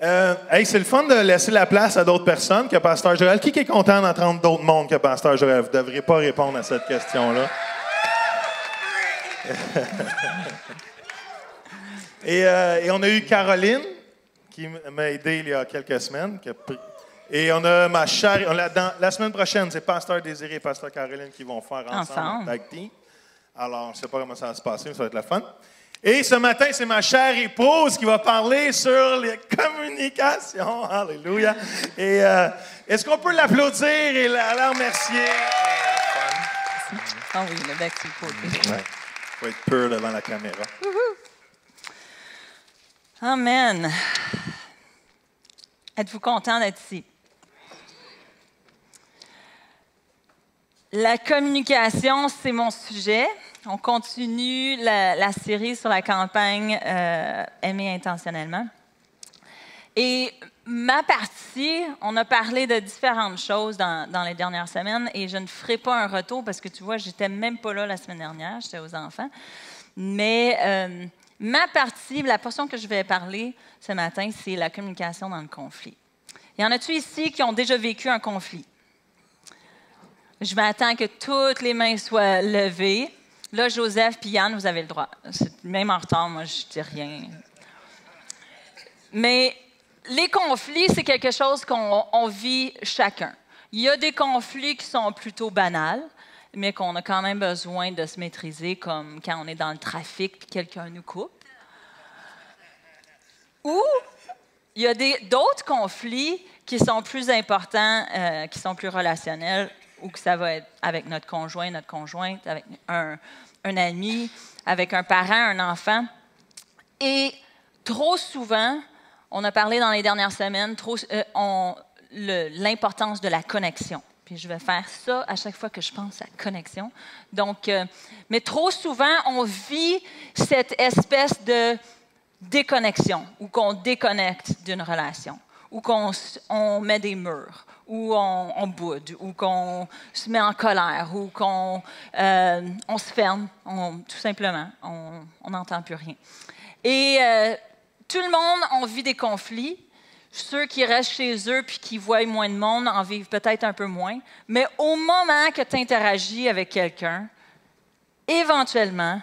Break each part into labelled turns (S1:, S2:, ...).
S1: Hey, c'est le fun de laisser la place à d'autres personnes que Pasteur Joël. Qui est content d'entendre d'autres mondes que Pasteur Joël? Vous ne devriez pas répondre à cette question-là. Et on a eu Caroline, qui m'a aidé il y a quelques semaines. Et on a ma chère... la semaine prochaine, c'est Pasteur Désiré et Pasteur Caroline qui vont faire ensemble. Tag team. Alors, je ne sais pas comment ça va se passer, mais ça va être la fun. Et ce matin, c'est ma chère épouse qui va parler sur les communications. Alléluia. Et est-ce qu'on peut l'applaudir et la remercier?
S2: Ah oui, le bec, c'est le côté.
S1: Ouais. Faut être pur devant la caméra.
S2: Amen. Êtes-vous content d'être ici? La communication, c'est mon sujet. On continue la série sur la campagne Aimer intentionnellement. Et ma partie, on a parlé de différentes choses dans les dernières semaines et je ne ferai pas un retour parce que tu vois, j'étais même pas là la semaine dernière, j'étais aux enfants. Mais ma partie, la portion que je vais parler ce matin, c'est la communication dans le conflit. Y en a-tu ici qui ont déjà vécu un conflit? Je m'attends que toutes les mains soient levées. Là, Joseph puis Yann, vous avez le droit. Même en retard, moi, je dis rien. Mais les conflits, c'est quelque chose qu'on vit chacun. Il y a des conflits qui sont plutôt banals, mais qu'on a quand même besoin de se maîtriser, comme quand on est dans le trafic et quelqu'un nous coupe. Ou il y a d'autres conflits qui sont plus importants, qui sont plus relationnels, ou que ça va être avec notre conjoint, notre conjointe, avec un ami, avec un parent, un enfant. Et trop souvent, on a parlé dans les dernières semaines, l'importance de la connexion. Puis je vais faire ça à chaque fois que je pense à connexion. Donc, mais trop souvent, on vit cette espèce de déconnexion, ou qu'on déconnecte d'une relation, ou qu'on met des murs, ou on boude, ou qu'on se met en colère, ou qu'on se ferme, tout simplement. On n'entend plus rien. Et tout le monde, on vit des conflits. Ceux qui restent chez eux puis qui voient moins de monde en vivent peut-être un peu moins. Mais au moment que tu interagis avec quelqu'un, éventuellement,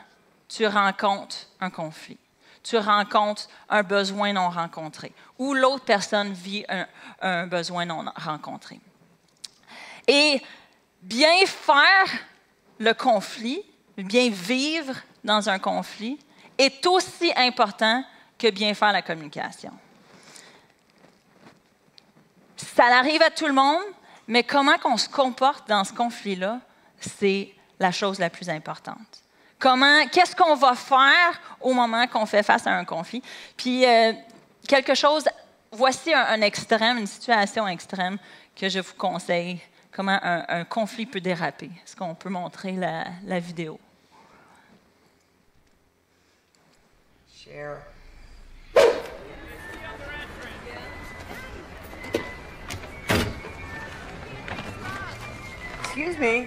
S2: tu rencontres un conflit. Tu rencontres un besoin non rencontré, ou l'autre personne vit un besoin non rencontré. Et bien faire le conflit, bien vivre dans un conflit, est aussi important que bien faire la communication. Ça arrive à tout le monde, mais comment on se comporte dans ce conflit-là, c'est la chose la plus importante. Qu'est-ce qu'on va faire au moment qu'on fait face à un conflit? Puis, voici un extrême, une situation extrême que je vous conseille, comment un conflit peut déraper. Est-ce qu'on peut montrer la vidéo?
S3: Share. Excuse me.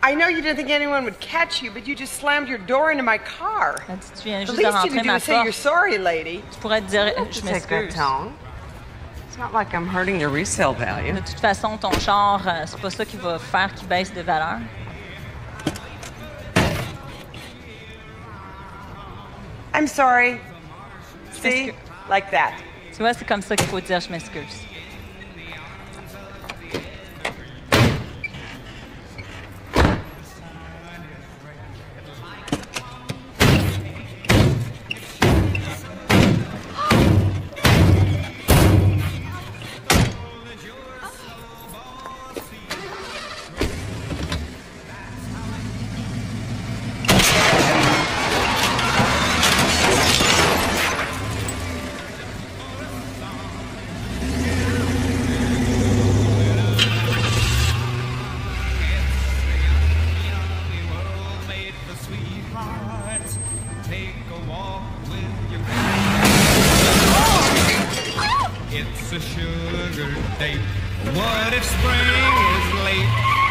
S3: I know you didn't think anyone would catch you, but you just slammed your door into my car.
S2: Tu viens
S3: The
S2: juste de
S3: least you
S2: rentrer
S3: can do
S2: ma
S3: is say you're
S2: porte.
S3: sorry, lady.
S2: Tu pourrais te dire, je
S3: Take that
S2: m'excuse.
S3: tone. It's not like I'm hurting your resale value.
S2: De toute façon, ton char, c'est pas ça qui va faire qu'il baisse de valeur.
S3: I'm sorry. See? Like that.
S2: Tu vois, c'est comme ça qu'il faut dire je m'excuse.
S4: It's a sugar date. What if spring is late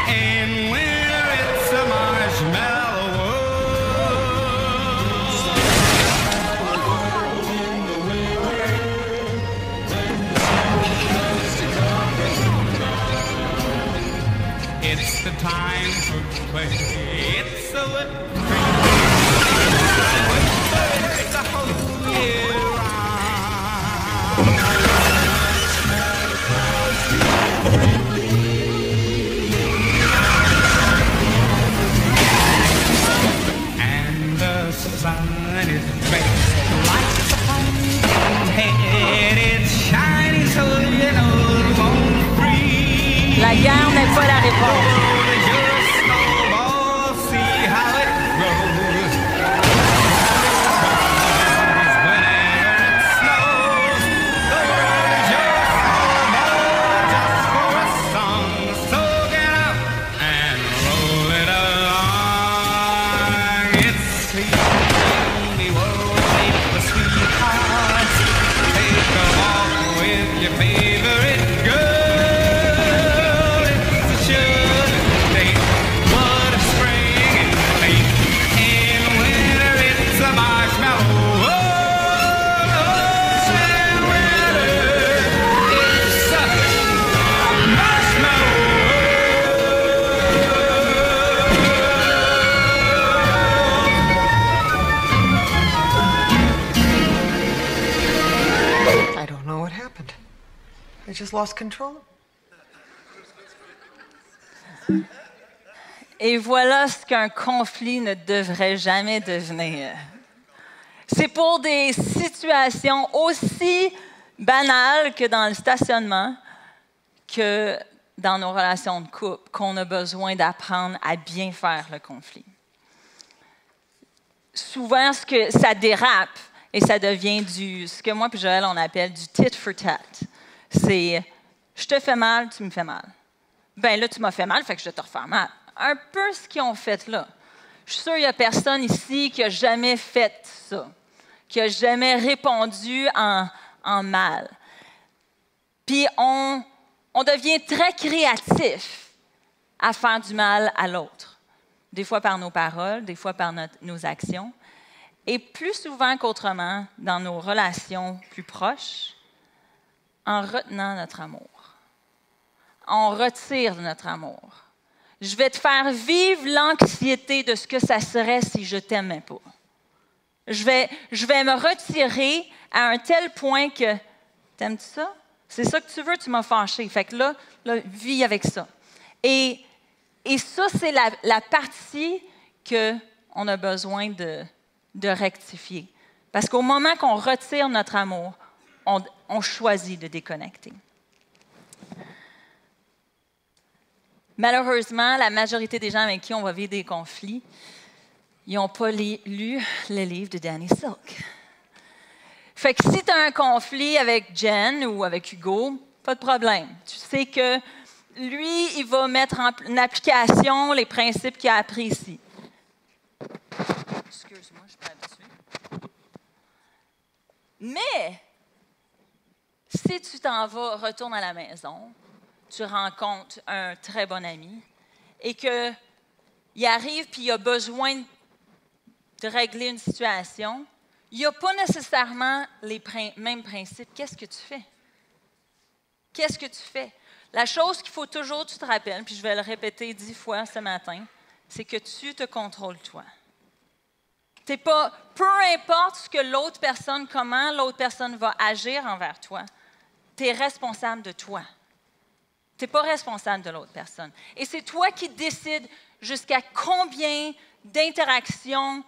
S4: and winter it's a marshmallow world? sun is baked like a pumpkin head. It's shiny so you know it won't freeze.
S2: La guerre n'est pas la réponse.
S4: You're a snowball, see how it grows. Whenever it snows, the world is your snowball just for a song. So get up and roll it along. It's the only world made for sweethearts. Take a walk with your favorite girl. It's a sugar date. What a spring it's late. In winter it's a marshmallow. Oh, in winter it's a marshmallow.
S3: I don't know what happened. I just lost control.
S2: Et voilà ce qu'un conflit ne devrait jamais devenir. C'est pour des situations aussi banales que dans le stationnement, que dans nos relations de couple, qu'on a besoin d'apprendre à bien faire le conflit. Souvent, ça dérape et ça devient ce que moi et Joël, on appelle du tit for tat. C'est « je te fais mal, tu me fais mal ». Ben là, tu m'as fait mal, fait que je vais te refaire mal. Un peu ce qu'ils ont fait là. Je suis sûre qu'il n'y a personne ici qui a jamais fait ça, qui a jamais répondu en mal. Puis on devient très créatif à faire du mal à l'autre. Des fois par nos paroles, des fois par nos actions. Et plus souvent qu'autrement, dans nos relations plus proches, en retenant notre amour. On retire de notre amour. Je vais te faire vivre l'anxiété de ce que ça serait si je t'aimais pas. Je vais me retirer à un tel point que t'aimes-tu ça? C'est ça que tu veux, tu m'as fâché. Fait que là, vis avec ça. Et ça, c'est la partie qu'on a besoin de rectifier. Parce qu'au moment qu'on retire notre amour, on choisit de déconnecter. Malheureusement, la majorité des gens avec qui on va vivre des conflits, ils n'ont pas lu le livre de Danny Silk. Fait que si tu as un conflit avec Jen ou avec Hugo, pas de problème. Tu sais que lui, il va mettre en application les principes qu'il a appris ici. Excuse-moi, je suis pas habituée. Mais, si tu t'en vas, retourne à la maison, tu rencontres un très bon ami et qu'il arrive puis il a besoin de régler une situation, il n'y a pas nécessairement les mêmes principes. Qu'est-ce que tu fais? Qu'est-ce que tu fais? La chose qu'il faut toujours que tu te rappelles, puis je vais le répéter 10 fois ce matin, c'est que tu te contrôles toi. T'es pas, peu importe ce que l'autre personne, comment l'autre personne va agir envers toi, tu es responsable de toi. Tu n'es pas responsable de l'autre personne. Et c'est toi qui décides jusqu'à combien d'interactions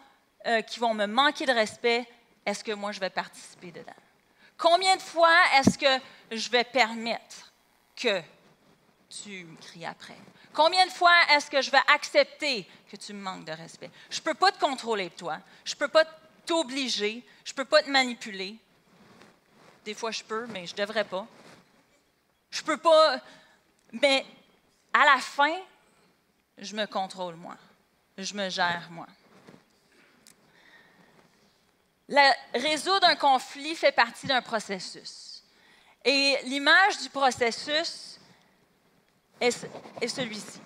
S2: qui vont me manquer de respect, est-ce que moi je vais participer dedans? Combien de fois est-ce que je vais permettre que tu me cries après? Combien de fois est-ce que je vais accepter que tu me manques de respect? Je ne peux pas te contrôler, toi. Je ne peux pas t'obliger. Je ne peux pas te manipuler. Des fois, je peux, mais je ne devrais pas. Je ne peux pas... Mais à la fin, je me contrôle, moi. Je me gère, moi. Résoudre un conflit fait partie d'un processus. Et l'image du processus est celui-ci.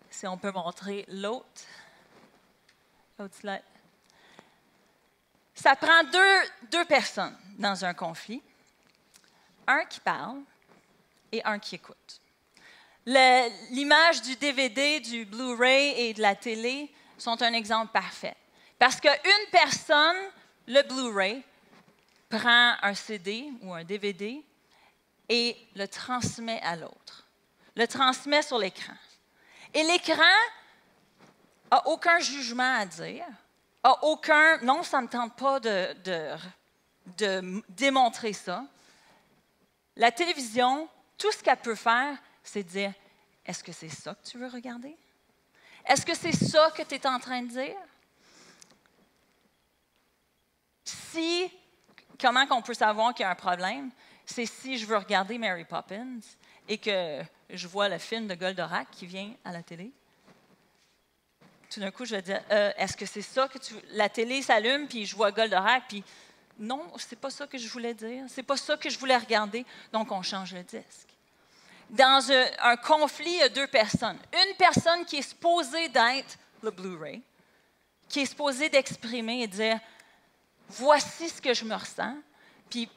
S2: Si on peut montrer l'autre slide. Ça prend deux personnes dans un conflit. Un qui parle et un qui écoute. L'image du DVD, du Blu-ray et de la télé sont un exemple parfait. Parce qu'une personne, le Blu-ray, prend un CD ou un DVD et le transmet à l'autre. Le transmet sur l'écran. Et l'écran n'a aucun jugement à dire, a aucun... Non, ça ne me tente pas de démontrer ça. La télévision, tout ce qu'elle peut faire, c'est dire, est-ce que c'est ça que tu veux regarder? Est-ce que c'est ça que tu es en train de dire? Comment on peut savoir qu'il y a un problème? C'est si je veux regarder Mary Poppins et que je vois le film de Goldorak qui vient à la télé. Tout d'un coup, je vais dire, est-ce que c'est ça que tu veux? La télé s'allume, puis je vois Goldorak, puis non, c'est pas ça que je voulais dire, c'est pas ça que je voulais regarder, donc on change le disque. Dans un conflit, il y a deux personnes. Une personne qui est supposée d'être le Blu-ray, qui est supposée d'exprimer et dire, voici ce que je me ressens, puis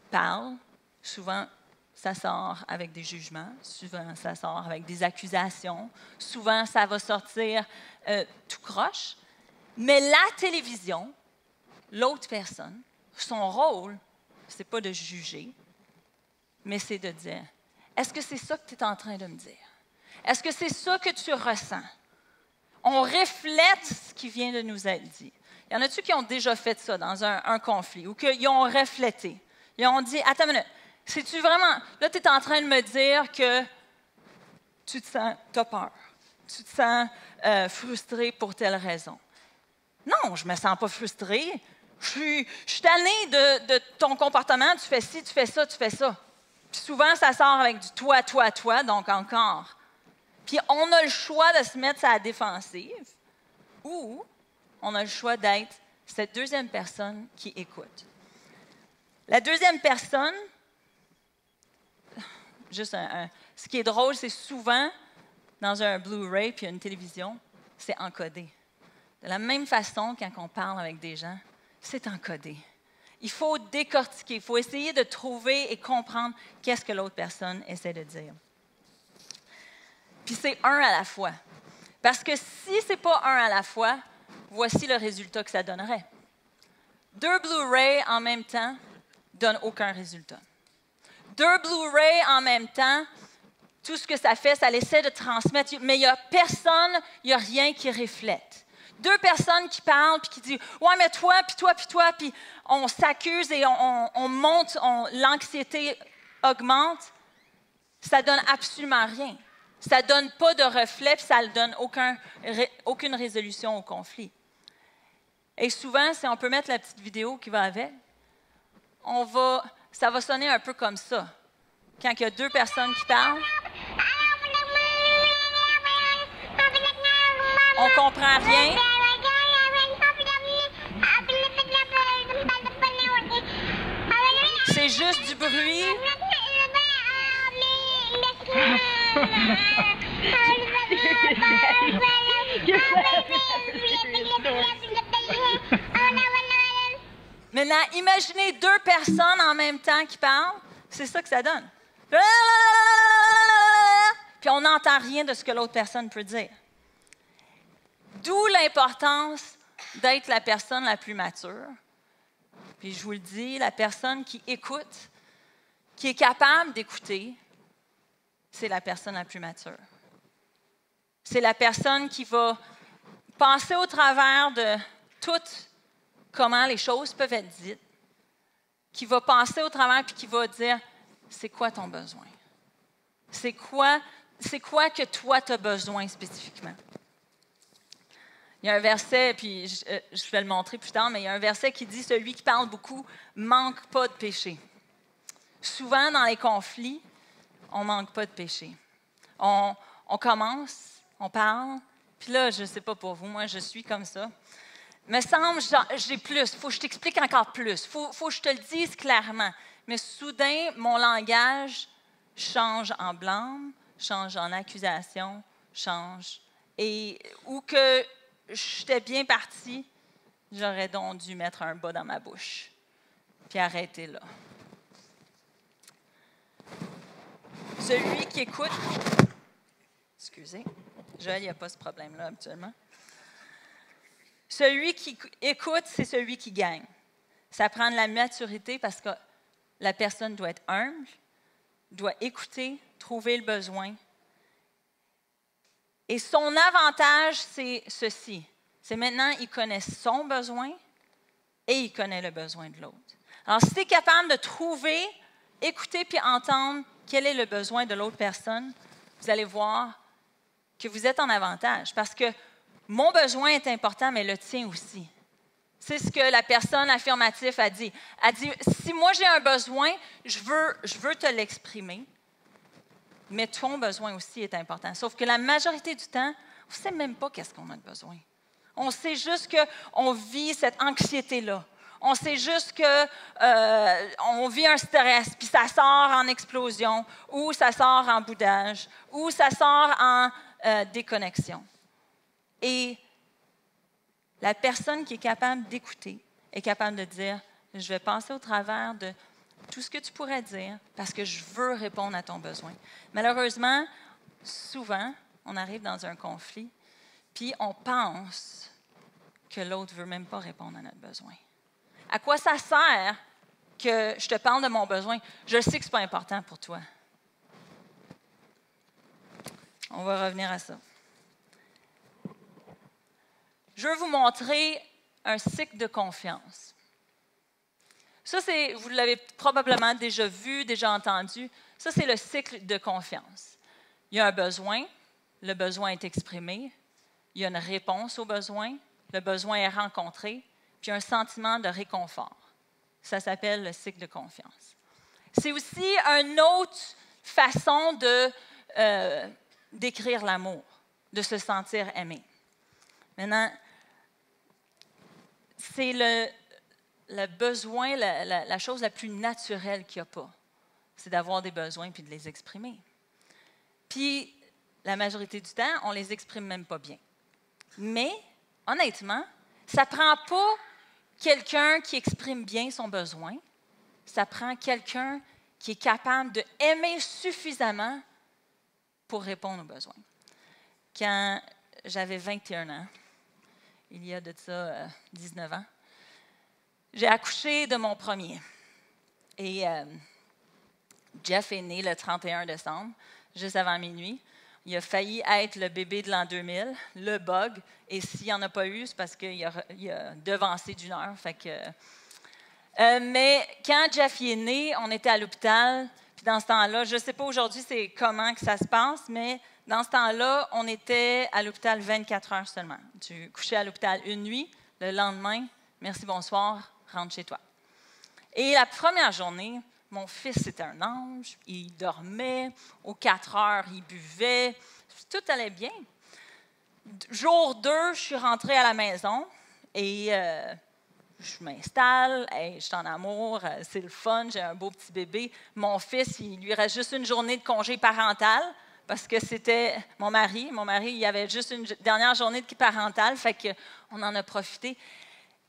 S2: parle. Souvent, ça sort avec des jugements, souvent, ça sort avec des accusations, souvent, ça va sortir tout croche. Mais la télévision, l'autre personne, son rôle, ce n'est pas de juger, mais c'est de dire, est-ce que c'est ça que tu es en train de me dire? Est-ce que c'est ça que tu ressens? On reflète ce qui vient de nous être dit. Y en a-tu qui ont déjà fait ça dans un conflit ou qu'ils ont reflété? Ils ont dit, attends une minute, c'est-tu vraiment... Là, tu es en train de me dire que tu te sens... Tu as peur. Tu te sens frustré pour telle raison. Non, je ne me sens pas frustrée. Je suis tannée de ton comportement. Tu fais ci, tu fais ça, tu fais ça. Puis souvent, ça sort avec du toi, donc encore. Puis on a le choix de se mettre à la défensive ou on a le choix d'être cette deuxième personne qui écoute. La deuxième personne, ce qui est drôle, c'est souvent dans un Blu-ray puis une télévision, c'est encodé. De la même façon, quand on parle avec des gens, c'est encodé. Il faut décortiquer, il faut essayer de trouver et comprendre qu'est-ce que l'autre personne essaie de dire. Puis c'est un à la fois. Parce que si ce n'est pas un à la fois, voici le résultat que ça donnerait. 2 Blu-ray en même temps ne donnent aucun résultat. 2 Blu-ray en même temps, tout ce que ça fait, ça essaie de transmettre, mais il n'y a personne, il n'y a rien qui reflète. 2 personnes qui parlent puis qui disent « Ouais, mais toi, puis on s'accuse et on monte, l'anxiété augmente. Ça ne donne absolument rien. Ça ne donne pas de reflet, puis ça ne donne aucune résolution au conflit. Et souvent, si on peut mettre la petite vidéo qui va avec, ça va sonner un peu comme ça. Quand il y a 2 personnes qui parlent, on ne comprend rien. C'est juste du bruit. Maintenant, imaginez 2 personnes en même temps qui parlent. C'est ça que ça donne. Puis on n'entend rien de ce que l'autre personne peut dire. D'où l'importance d'être la personne la plus mature. Puis je vous le dis, la personne qui écoute, qui est capable d'écouter, c'est la personne la plus mature. C'est la personne qui va passer au travers de tout comment les choses peuvent être dites, qui va passer au travers puis qui va dire, c'est quoi ton besoin? C'est quoi que toi, tu as besoin spécifiquement? Il y a un verset, puis je vais le montrer plus tard, mais il y a un verset qui dit « Celui qui parle beaucoup manque pas de péché ». Souvent, dans les conflits, on ne manque pas de péché. On commence, on parle, puis là, je ne sais pas pour vous, moi, je suis comme ça. Me semble, j'ai plus, il faut que je t'explique encore plus, il faut que je te le dise clairement. Mais soudain, mon langage change en blâme, change en accusation, change. Ou que j'étais bien partie, j'aurais donc dû mettre un bas dans ma bouche, puis arrêter là. Celui qui écoute... Excusez, Joël, il n'y a pas ce problème-là habituellement. Celui qui écoute, c'est celui qui gagne. Ça prend de la maturité parce que la personne doit être humble, doit écouter, trouver le besoin. Et son avantage, c'est ceci. C'est maintenant, il connaît son besoin et il connaît le besoin de l'autre. Alors, si tu es capable de trouver, écouter puis entendre quel est le besoin de l'autre personne, vous allez voir que vous êtes en avantage. Parce que mon besoin est important, mais le tien aussi. C'est ce que la personne affirmative a dit. Elle a dit, si moi j'ai un besoin, je veux te l'exprimer, mais ton besoin aussi est important. Sauf que la majorité du temps, on ne sait même pas qu'est-ce qu'on a de besoin. On sait juste qu'on vit cette anxiété-là. On sait juste qu'on vit un stress, puis ça sort en explosion, ou ça sort en boudage, ou ça sort en déconnexion. Et la personne qui est capable d'écouter est capable de dire, je vais passer au travers de tout ce que tu pourrais dire parce que je veux répondre à ton besoin. Malheureusement, souvent, on arrive dans un conflit, puis on pense que l'autre ne veut même pas répondre à notre besoin. À quoi ça sert que je te parle de mon besoin? Je sais que ce n'est pas important pour toi. On va revenir à ça. Je veux vous montrer un cycle de confiance. Ça, vous l'avez probablement déjà vu, déjà entendu. Ça, c'est le cycle de confiance. Il y a un besoin, le besoin est exprimé, il y a une réponse au besoin, le besoin est rencontré, puis un sentiment de réconfort. Ça s'appelle le cycle de confiance. C'est aussi une autre façon d'écrire l'amour, de se sentir aimé. Maintenant, c'est le besoin, la chose la plus naturelle qu'il n'y a pas. C'est d'avoir des besoins puis de les exprimer. Puis, la majorité du temps, on ne les exprime même pas bien. Mais, honnêtement, ça ne prend pas quelqu'un qui exprime bien son besoin. Ça prend quelqu'un qui est capable d'aimer suffisamment pour répondre aux besoins. Quand j'avais 21 ans, il y a de ça 19 ans, j'ai accouché de mon premier. Et Jeff est né le 31 décembre, juste avant minuit. Il a failli être le bébé de l'an 2000, le bug. Et s'il n'y en a pas eu, c'est parce qu'il a devancé d'une heure. Fait que, mais quand Jeff est né, on était à l'hôpital. Puis dans ce temps-là, je ne sais pas aujourd'hui c'est comment que ça se passe, mais dans ce temps-là, on était à l'hôpital 24 heures seulement. Tu couchais à l'hôpital une nuit, le lendemain, merci, bonsoir, rentre chez toi. Et la première journée, mon fils, c'était un ange, il dormait, aux 4 heures, il buvait, tout allait bien. Jour 2, je suis rentrée à la maison et je m'installe, hey, je suis en amour, c'est le fun, j'ai un beau petit bébé. Mon fils, il lui reste juste une journée de congé parental parce que c'était mon mari. Mon mari, il avait juste une dernière journée de parental, fait qu'on en a profité.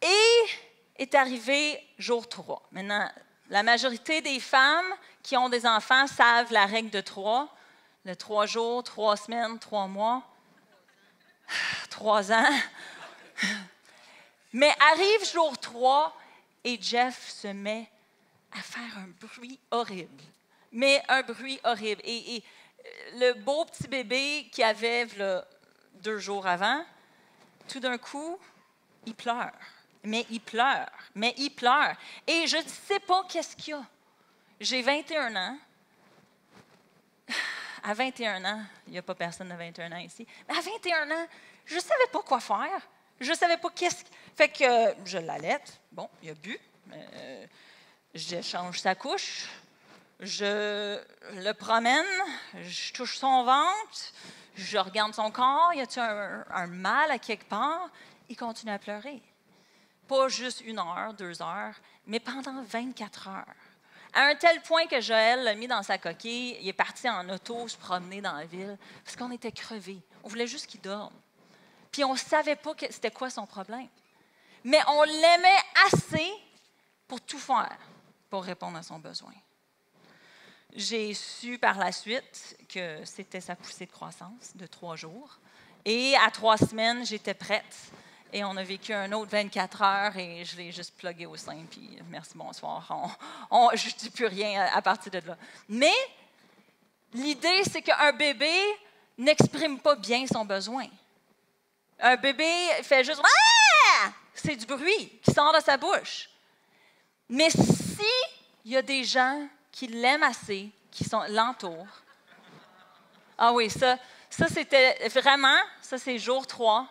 S2: Et est arrivé jour 3. Maintenant, la majorité des femmes qui ont des enfants savent la règle de 3. Le 3 jours, 3 semaines, 3 mois, 3 ans. Mais arrive jour 3 et Jeff se met à faire un bruit horrible. Mais un bruit horrible. Et le beau petit bébé qu'il avait là, 2 jours avant, tout d'un coup, il pleure. Mais il pleure, mais il pleure. Et je ne sais pas qu'est-ce qu'il y a. J'ai 21 ans. À 21 ans, il n'y a pas personne de 21 ans ici, mais à 21 ans, je ne savais pas quoi faire. Je ne savais pas qu'est-ce... Fait que je l'allaite. Bon, il a bu. Je change sa couche. Je le promène. Je touche son ventre. Je regarde son corps. Y a-t-il un mal à quelque part? Il continue à pleurer. Pas juste 1 heure, 2 heures, mais pendant 24 heures. À un tel point que Joël l'a mis dans sa coquille, il est parti en auto se promener dans la ville parce qu'on était crevés. On voulait juste qu'il dorme. Puis on ne savait pas c'était quoi son problème. Mais on l'aimait assez pour tout faire, pour répondre à son besoin. J'ai su par la suite que c'était sa poussée de croissance de 3 jours. Et à 3 semaines, j'étais prête. Et on a vécu un autre 24 heures et je l'ai juste plugué au sein. Puis merci, bonsoir. Je ne dis plus rien à partir de là. Mais l'idée, c'est qu'un bébé n'exprime pas bien son besoin. Un bébé fait juste « Ah! » C'est du bruit qui sort de sa bouche. Mais si il y a des gens qui l'aiment assez, qui l'entourent, ah oui, ça c'était vraiment, ça c'est jour 3.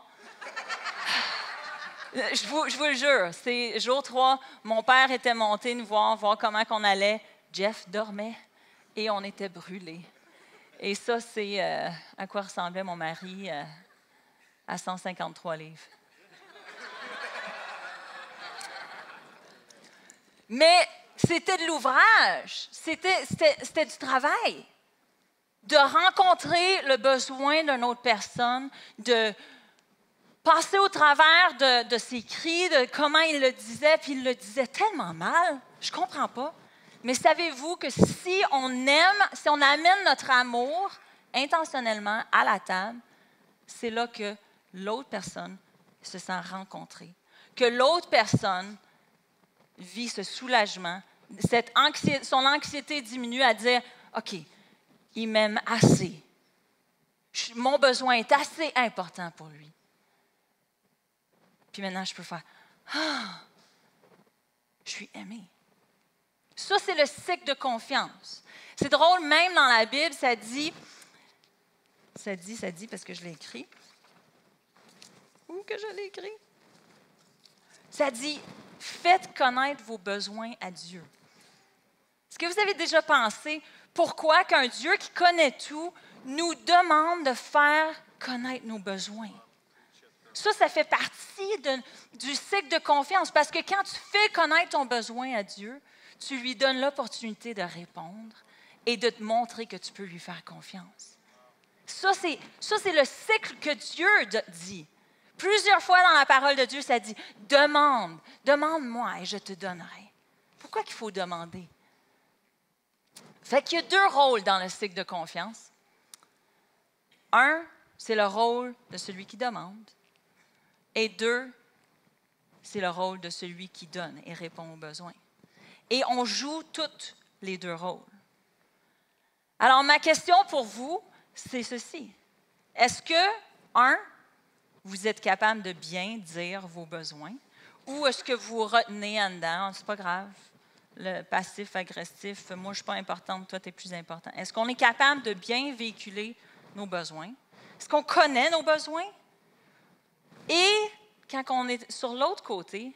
S2: Je vous le jure, c'est jour 3. Mon père était monté nous voir comment qu'on allait. Jeff dormait et on était brûlés. Et ça, c'est à quoi ressemblait mon mari à 153 livres. Mais c'était de l'ouvrage, c'était du travail. De rencontrer le besoin d'une autre personne, de passer au travers de ses cris, de comment il le disait, puis il le disait tellement mal. Je ne comprends pas. Mais savez-vous que si on aime, si on amène notre amour intentionnellement à la table, c'est là que l'autre personne se sent rencontrée, que l'autre personne vit ce soulagement, son anxiété diminue à dire « OK, il m'aime assez. Mon besoin est assez important pour lui. » Puis maintenant, je peux faire « Ah, je suis aimé. » Ça, c'est le cycle de confiance. C'est drôle, même dans la Bible, ça dit, parce que je l'ai écrit. Où que je l'ai écrit? Ça dit, faites connaître vos besoins à Dieu. Est-ce que vous avez déjà pensé pourquoi qu'un Dieu qui connaît tout nous demande de faire connaître nos besoins? Ça fait partie du cycle de confiance, parce que quand tu fais connaître ton besoin à Dieu, tu lui donnes l'opportunité de répondre et de te montrer que tu peux lui faire confiance. Ça, c'est le cycle que Dieu dit. Plusieurs fois dans la parole de Dieu, ça dit « Demande-moi et je te donnerai ». Pourquoi qu'il faut demander? Fait qu'il y a 2 rôles dans le cycle de confiance. Un, c'est le rôle de celui qui demande. Et 2, c'est le rôle de celui qui donne et répond aux besoins. Et on joue tous les 2 rôles. Alors, ma question pour vous, c'est ceci. Est-ce que, 1, vous êtes capable de bien dire vos besoins, ou est-ce que vous retenez en dedans? C'est pas grave. Le passif-agressif, moi, je ne suis pas importante, toi, tu es plus important. Est-ce qu'on est capable de bien véhiculer nos besoins? Est-ce qu'on connaît nos besoins? Et quand on est sur l'autre côté,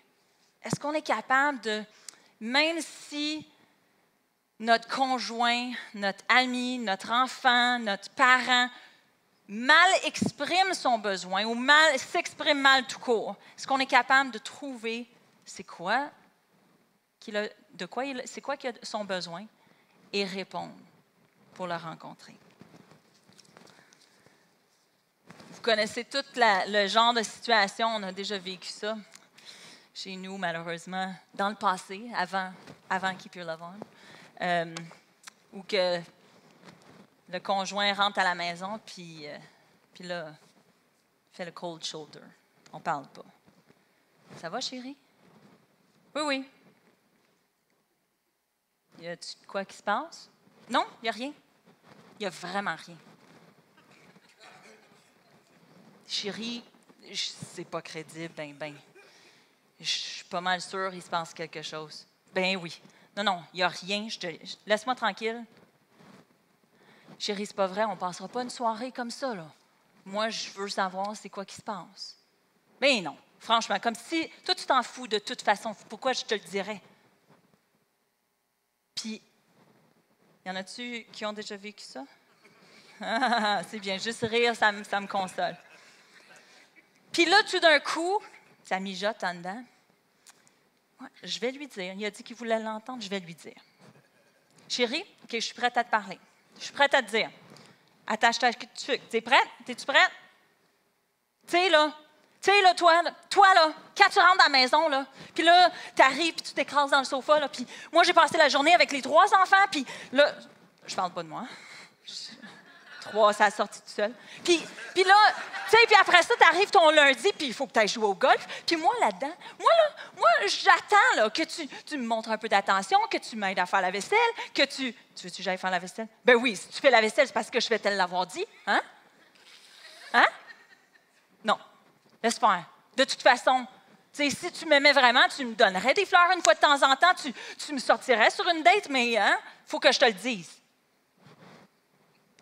S2: est-ce qu'on est capable de, même si notre conjoint, notre ami, notre enfant, notre parent mal exprime son besoin ou s'exprime mal tout court, est-ce qu'on est capable de trouver c'est quoi qu'il a son besoin et répondre pour le rencontrer? Vous connaissez tout le genre de situation, on a déjà vécu ça chez nous, malheureusement, dans le passé, avant Keep Your Love On, où que le conjoint rentre à la maison, puis là, fait le cold shoulder. On ne parle pas. Ça va, chérie? Oui, oui. Y a-t-il quoi qui se passe? Non, il n'y a rien. Il n'y a vraiment rien. Chérie, c'est pas crédible, ben. Je suis pas mal sûre, il se passe quelque chose. Ben oui. Non, il n'y a rien. Laisse-moi tranquille. Chérie, c'est pas vrai, on ne passera pas une soirée comme ça, là. Moi, je veux savoir c'est quoi qui se passe. Ben non, franchement, comme si toi, tu t'en fous de toute façon. Pourquoi je te le dirais? Puis, y en a-tu qui ont déjà vécu ça? Ah, c'est bien, juste rire, ça me console. Puis là, tout d'un coup, ça mijote en dedans. Ouais, je vais lui dire. Il a dit qu'il voulait l'entendre, je vais lui dire. Chérie, OK, je suis prête à te parler. Je suis prête à te dire. Attache ta tuque. T'es prête? T'es-tu prête? Tu sais, là, toi, là, quand tu rentres à la maison, là, puis là, t'arrives, puis tu t'écrases dans le sofa, là, puis moi, j'ai passé la journée avec les 3 enfants, puis là, je parle pas de moi. 3, ça a sorti tout seul. Puis là, tu sais, puis après ça, t'arrives ton lundi, puis il faut que tu ailles jouer au golf. Puis moi, là-dedans, moi, j'attends là, que tu me montres un peu d'attention, que tu m'aides à faire la vaisselle, que tu veux-tu que j'aille faire la vaisselle? Ben oui, si tu fais la vaisselle, c'est parce que je vais te l'avoir dit. Hein? Hein? Non. Laisse faire. De toute façon, tu sais, si tu m'aimais vraiment, tu me donnerais des fleurs une fois de temps en temps, tu me sortirais sur une date, mais il faut que je te le dise.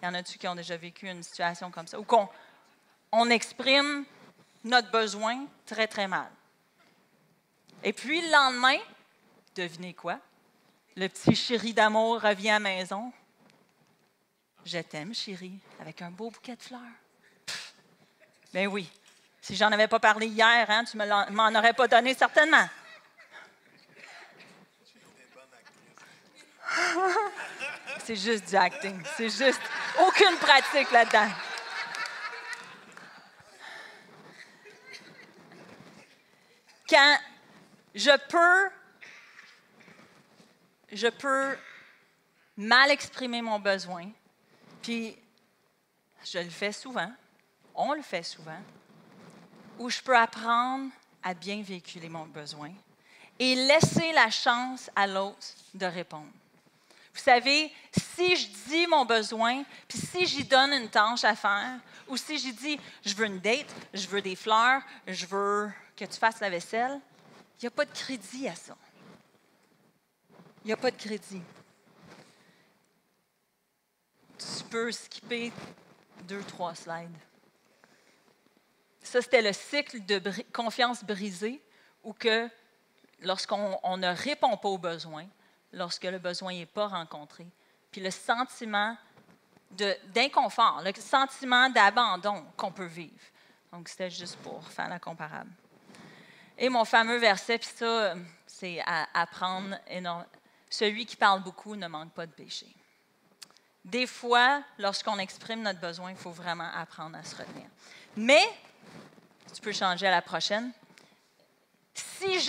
S2: Y en a-tu qui ont déjà vécu une situation comme ça? Ou qu'on exprime notre besoin très, très mal. Et puis, le lendemain, devinez quoi? Le petit chéri d'amour revient à la maison. Je t'aime, chérie, avec un beau bouquet de fleurs. Ben oui. Si j'en avais pas parlé hier, hein, tu m'en aurais pas donné certainement. C'est juste du acting. C'est juste aucune pratique là-dedans. Quand je peux mal exprimer mon besoin, puis je le fais souvent, on le fait souvent, où je peux apprendre à bien véhiculer mon besoin et laisser la chance à l'autre de répondre. Vous savez, si je dis mon besoin, puis si j'y donne une tâche à faire, ou si j'y dis « je veux une date, je veux des fleurs, je veux que tu fasses la vaisselle », il n'y a pas de crédit à ça. Il n'y a pas de crédit. Tu peux skipper 2-3 slides. Ça, c'était le cycle de confiance brisée, où que lorsqu'on ne répond pas aux besoins, lorsque le besoin n'est pas rencontré, puis le sentiment d'inconfort, le sentiment d'abandon qu'on peut vivre. Donc, c'était juste pour faire la comparable. Et mon fameux verset, puis ça, c'est à apprendre énormément. Celui qui parle beaucoup ne manque pas de péché. Des fois, lorsqu'on exprime notre besoin, il faut vraiment apprendre à se retenir. Mais, tu peux changer à la prochaine. Si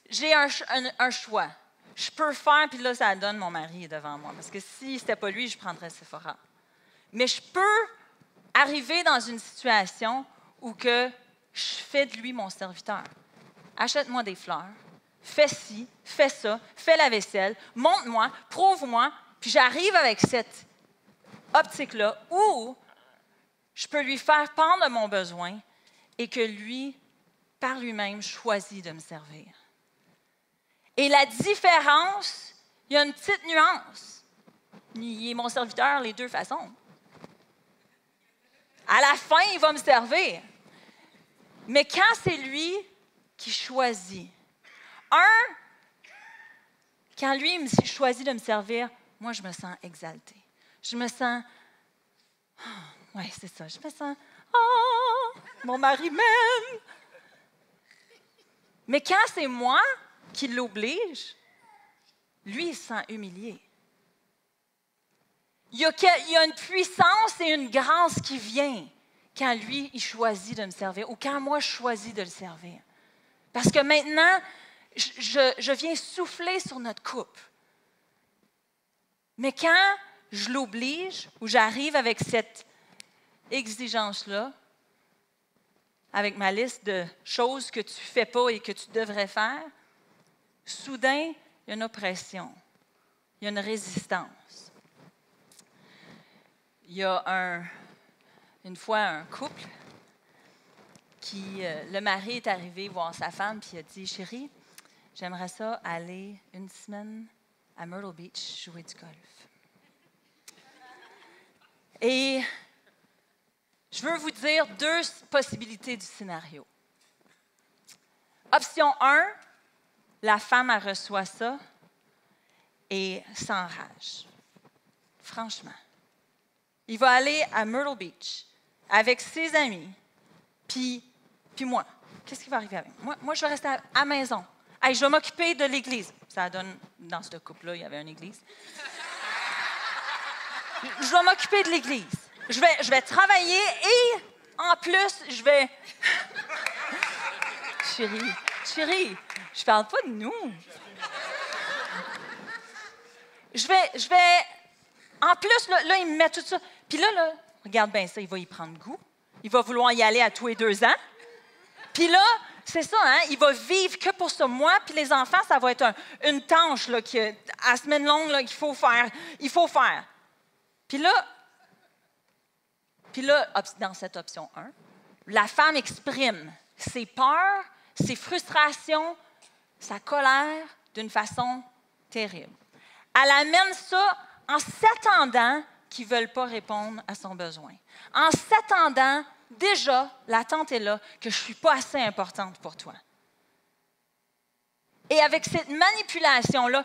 S2: j'ai un choix, je peux faire, puis là, ça donne mon mari devant moi. Parce que si ce n'était pas lui, je prendrais Sephora. Mais je peux arriver dans une situation où que je fais de lui mon serviteur. Achète-moi des fleurs, fais ci, fais ça, fais la vaisselle, montre-moi, prouve-moi, puis j'arrive avec cette optique-là où je peux lui faire part de mon besoin et que lui, par lui-même, choisit de me servir. Et la différence, il y a une petite nuance. Il est mon serviteur les deux façons. À la fin, il va me servir. Mais quand c'est lui qui choisit, quand lui il choisit de me servir, moi, je me sens exaltée. Je me sens, oui, c'est ça, je me sens, mon mari m'aime. Mais quand c'est moi qui l'oblige, lui, il se sent humilié. Il y a une puissance et une grâce qui vient quand lui, il choisit de me servir ou quand moi, je choisis de le servir. Parce que maintenant, je viens souffler sur notre couple. Mais quand je l'oblige ou j'arrive avec cette exigence-là, avec ma liste de choses que tu ne fais pas et que tu devrais faire, soudain, il y a une oppression, il y a une résistance. Il y a une fois un couple qui, le mari est arrivé voir sa femme puis il a dit « Chérie, j'aimerais ça aller une semaine à Myrtle Beach jouer du golf. » Et je veux vous dire 2 possibilités du scénario. Option 1, la femme, elle reçoit ça et s'enrage. Franchement. Il va aller à Myrtle Beach avec ses amis, puis moi. Qu'est-ce qui va arriver avec moi? Moi, je vais rester à la maison. Hey, je vais m'occuper de l'église. Ça donne, dans ce couple-là, il y avait une église. Je vais m'occuper de l'église. Je vais travailler et, en plus, je vais... Chérie, je parle pas de nous. Je vais... En plus, là, il me met tout ça. Puis là, regarde bien ça, il va y prendre goût. Il va vouloir y aller à tous les 2 ans. Puis là, c'est ça, hein? Il va vivre que pour ça. Moi, puis les enfants, ça va être une tâche là, à semaine longue là, qu'il faut faire. Il faut faire. Puis là, dans cette option 1, la femme exprime ses peurs, ses frustrations, sa colère d'une façon terrible. Elle amène ça en s'attendant qu'ils ne veulent pas répondre à son besoin. En s'attendant, déjà, l'attente est là, que je ne suis pas assez importante pour toi. Et avec cette manipulation-là,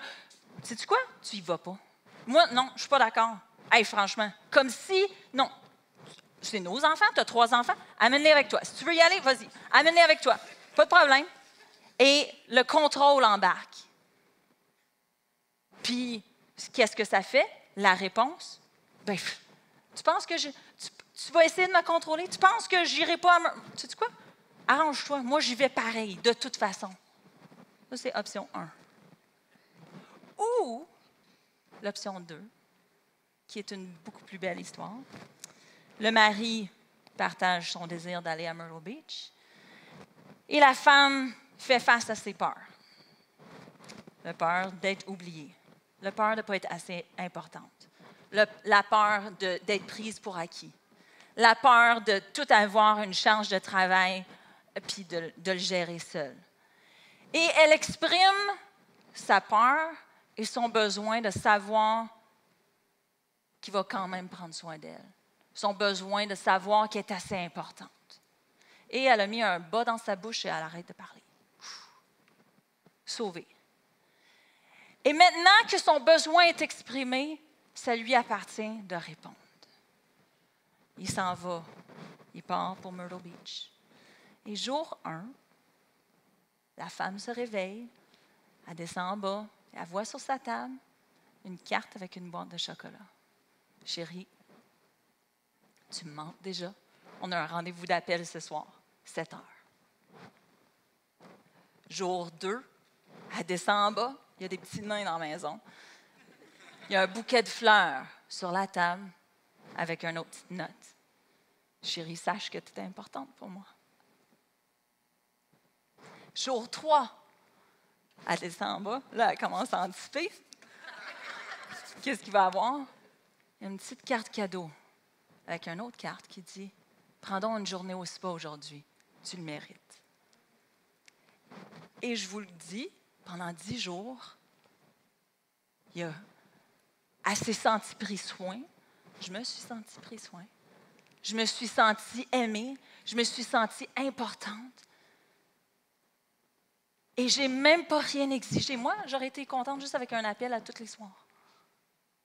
S2: sais-tu quoi? Tu y vas pas. Moi, non, je ne suis pas d'accord. Hey, franchement, comme si, non, c'est nos enfants, tu as 3 enfants, amène-les avec toi. Si tu veux y aller, vas-y, amène-les avec toi. Pas de problème. Et le contrôle embarque. Puis, qu'est-ce que ça fait? La réponse? Ben, tu penses que tu vas essayer de me contrôler? Tu penses que j'irai pas à tu sais quoi? Arrange-toi. Moi, j'y vais pareil, de toute façon. Ça, c'est option 1. Ou l'option 2, qui est une beaucoup plus belle histoire. Le mari partage son désir d'aller à Myrtle Beach et la femme fait face à ses peurs. La peur d'être oubliée, la peur de ne pas être assez importante, la peur d'être prise pour acquis, la peur de tout avoir une charge de travail puis de le gérer seule. Et elle exprime sa peur et son besoin de savoir qu'il va quand même prendre soin d'elle, son besoin de savoir qu'elle est assez importante. Et elle a mis un bas dans sa bouche et elle arrête de parler. Sauvée. Et maintenant que son besoin est exprimé, ça lui appartient de répondre. Il s'en va. Il part pour Myrtle Beach. Et jour 1, la femme se réveille, elle descend en bas, elle voit sur sa table une carte avec une boîte de chocolat. Chérie, tu me manques déjà. On a un rendez-vous d'appel ce soir, 7 heures. Jour 2, elle descend en bas, il y a des petits nains dans la maison. Il y a un bouquet de fleurs sur la table avec une autre petite note. Chérie, sache que tu es importante pour moi. Jour 3, elle descend en bas. Là, elle commence à anticiper. Qu'est-ce qu'il va avoir? Il y a une petite carte cadeau avec une autre carte qui dit « Prends donc une journée au spa aujourd'hui. Tu le mérites. » Et je vous le dis, pendant 10 jours, elle s'est sentie pris soin. Je me suis sentie pris soin. Je me suis sentie aimée. Je me suis sentie importante. Et je n'ai même pas rien exigé. Moi, j'aurais été contente juste avec un appel à tous les soirs.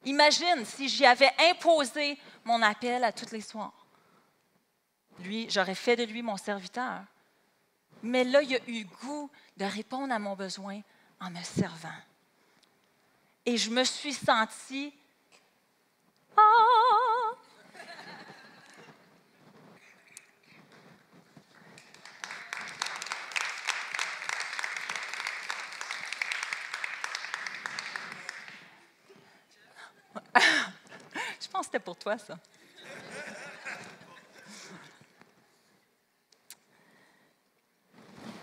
S2: Imagine si j'y avais imposé mon appel à tous les soirs. Lui, j'aurais fait de lui mon serviteur. Mais là, il a eu goût de répondre à mon besoin en me servant. Et je me suis sentie... Ah! Je pense que c'était pour toi, ça.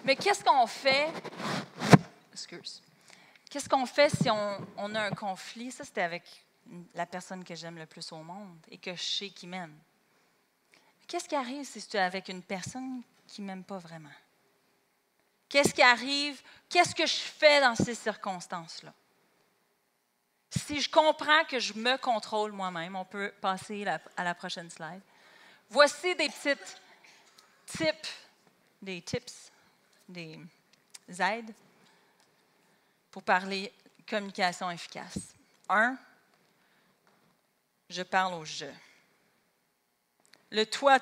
S2: Mais qu'est-ce qu'on fait? Excuse. Qu'est-ce qu'on fait si on a un conflit? Ça, c'était avec la personne que j'aime le plus au monde et que je sais qui m'aime. Qu'est-ce qui arrive si tu es avec une personne qui ne m'aime pas vraiment? Qu'est-ce qui arrive? Qu'est-ce que je fais dans ces circonstances-là? Si je comprends que je me contrôle moi-même, on peut passer à la prochaine slide. Voici des petites tips, des aides pour parler communication efficace. 1, je parle au « je ». Le « toi »,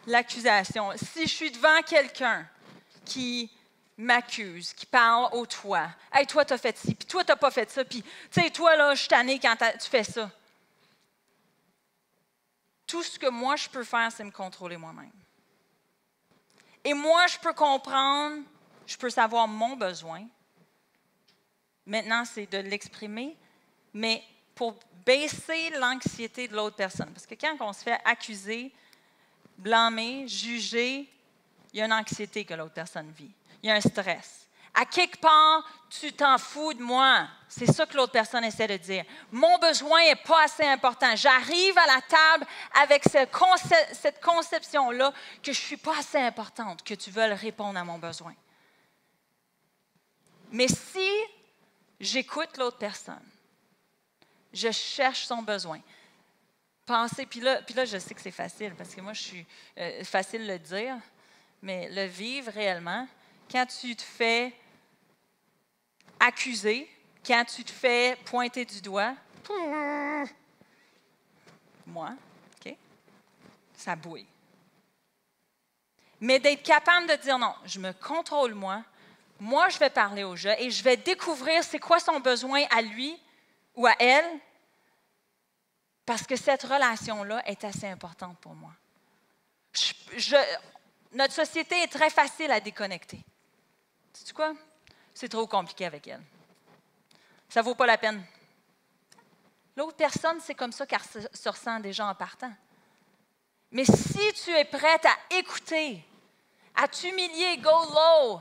S2: l'accusation. Si je suis devant quelqu'un qui m'accuse, qui parle au « toi », « Hey, toi, t'as fait ci, puis toi, t'as pas fait ça, puis, tu sais, toi, là, je suis tannée quand tu fais ça. » Tout ce que moi, je peux faire, c'est me contrôler moi-même. Et moi, je peux comprendre, je peux savoir mon besoin. Maintenant, c'est de l'exprimer, mais pour baisser l'anxiété de l'autre personne. Parce que quand on se fait accuser, blâmer, juger, il y a une anxiété que l'autre personne vit. Il y a un stress. À quelque part, tu t'en fous de moi. C'est ça que l'autre personne essaie de dire. Mon besoin n'est pas assez important. J'arrive à la table avec cette conception-là que je ne suis pas assez importante, que tu veuilles répondre à mon besoin. Mais si j'écoute l'autre personne, je cherche son besoin. Pensez, puis là, je sais que c'est facile, parce que moi, je suis facile de le dire, mais le vivre réellement, quand tu te fais accuser, quand tu te fais pointer du doigt, moi, OK, ça bouille. Mais d'être capable de dire non, je me contrôle moi, je vais parler au jeu et je vais découvrir c'est quoi son besoin à lui ou à elle, parce que cette relation-là est assez importante pour moi. Notre société est très facile à déconnecter. Sais-tu quoi? C'est trop compliqué avec elle. Ça ne vaut pas la peine. L'autre personne, c'est comme ça qu'elle se ressent déjà en partant. Mais si tu es prête à écouter, à t'humilier, go low,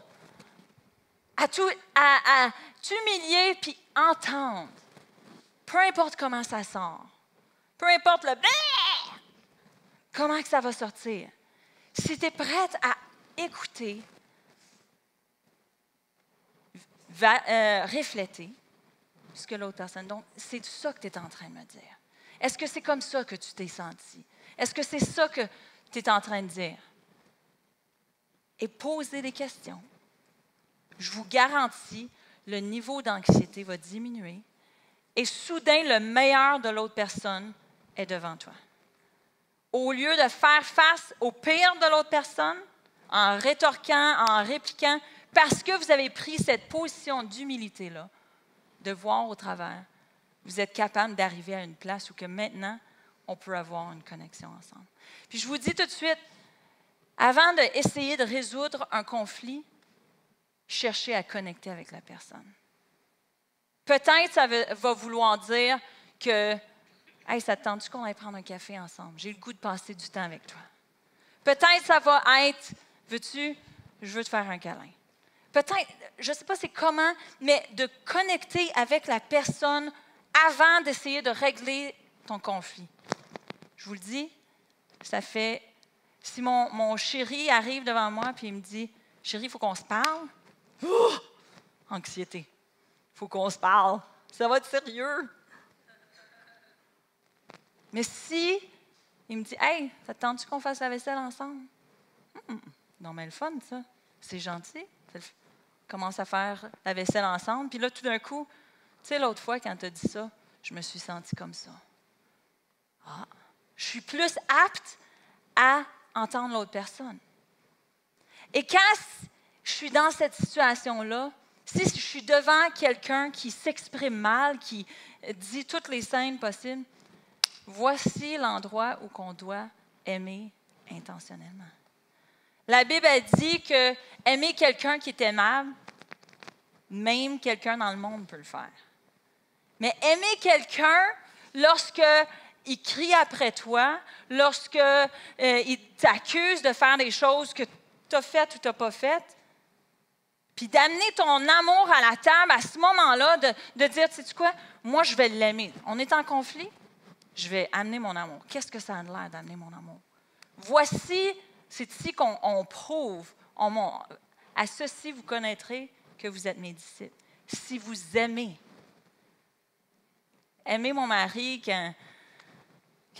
S2: à t'humilier puis entendre, peu importe comment ça sort, peu importe le comment que ça va sortir, si tu es prête à écouter, refléter ce que l'autre personne. Donc, c'est ça que tu es en train de me dire. Est-ce que c'est comme ça que tu t'es senti? Est-ce que c'est ça que tu es en train de dire? Et poser des questions. Je vous garantis, le niveau d'anxiété va diminuer et soudain, le meilleur de l'autre personne est devant toi. Au lieu de faire face au pire de l'autre personne, en rétorquant, en répliquant, parce que vous avez pris cette position d'humilité-là, de voir au travers, vous êtes capable d'arriver à une place où que maintenant, on peut avoir une connexion ensemble. Puis je vous dis tout de suite, avant d'essayer de résoudre un conflit, cherchez à connecter avec la personne. Peut-être ça va vouloir dire que « Hey, ça te tente-tu qu'on aille prendre un café ensemble? J'ai le goût de passer du temps avec toi. » Peut-être ça va être « Veux-tu, je veux te faire un câlin. » Peut-être, je ne sais pas c'est comment, mais de connecter avec la personne avant d'essayer de régler ton conflit. Je vous le dis, ça fait... Si mon chéri arrive devant moi et il me dit « Chéri, il faut qu'on se parle. » Anxiété. Il faut qu'on se parle. Ça va être sérieux. Mais si il me dit « Hey, ça te tente-tu qu'on fasse la vaisselle ensemble? » Non, mais le fun, ça. C'est gentil. On commence à faire la vaisselle ensemble. Puis là, tout d'un coup, tu sais, l'autre fois, quand tu as dit ça, je me suis sentie comme ça. Ah, je suis plus apte à entendre l'autre personne. Et quand je suis dans cette situation-là, si je suis devant quelqu'un qui s'exprime mal, qui dit toutes les scènes possibles, voici l'endroit où on doit aimer intentionnellement. La Bible a dit que aimer quelqu'un qui est aimable, même quelqu'un dans le monde peut le faire. Mais aimer quelqu'un lorsqu'il crie après toi, lorsqu'il t'accuse de faire des choses que tu as faites ou tu n'as pas faites, puis d'amener ton amour à la table à ce moment-là, de dire, sais-tu quoi, moi je vais l'aimer. On est en conflit, je vais amener mon amour. Qu'est-ce que ça a l'air d'amener mon amour? Voici, c'est ici qu'on prouve, à ceci vous connaîtrez que vous êtes mes disciples. Si vous aimez. Aimez mon mari quand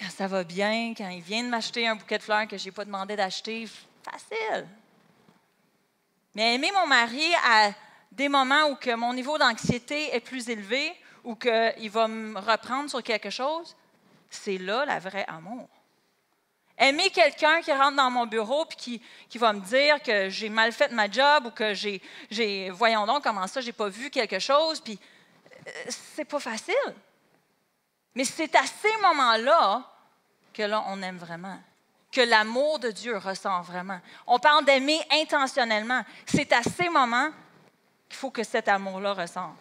S2: ça va bien, quand il vient de m'acheter un bouquet de fleurs que je n'ai pas demandé d'acheter, facile. Mais aimer mon mari à des moments où que mon niveau d'anxiété est plus élevé ou qu'il va me reprendre sur quelque chose, c'est là la vraie amour. Aimer quelqu'un qui rentre dans mon bureau et qui va me dire que j'ai mal fait ma job ou que voyons donc comment ça, j'ai pas vu quelque chose, puis c'est pas facile. Mais c'est à ces moments-là que là, on aime vraiment, que l'amour de Dieu ressort vraiment. On parle d'aimer intentionnellement. C'est à ces moments qu'il faut que cet amour-là ressorte.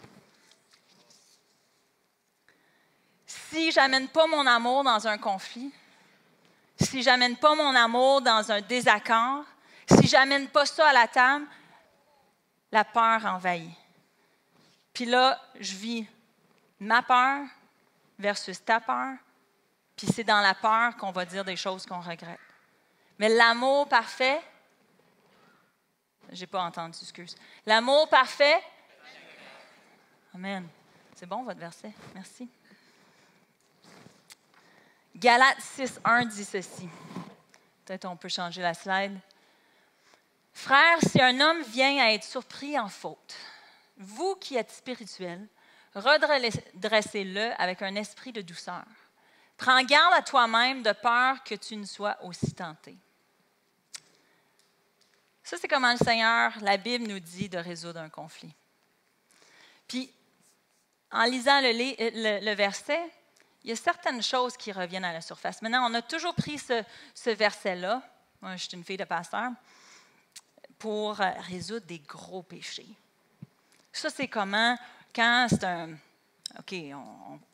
S2: Si je n'amène pas mon amour dans un conflit, si je n'amène pas mon amour dans un désaccord, si je n'amène pas ça à la table, la peur envahit. Puis là, je vis ma peur versus ta peur, puis c'est dans la peur qu'on va dire des choses qu'on regrette. Mais l'amour parfait, j'ai pas entendu, excuse. L'amour parfait, amen. C'est bon votre verset, merci. Galates 6:1 dit ceci. Peut-être on peut changer la slide. Frères, si un homme vient à être surpris en faute, vous qui êtes spirituels, redressez-le avec un esprit de douceur. Prends garde à toi-même de peur que tu ne sois aussi tenté. Ça, c'est comment le Seigneur, la Bible nous dit de résoudre un conflit. Puis, en lisant le verset, il y a certaines choses qui reviennent à la surface. Maintenant, on a toujours pris ce verset-là, moi je suis une fille de pasteur, pour résoudre des gros péchés. Ça, c'est comment, quand c'est un... OK,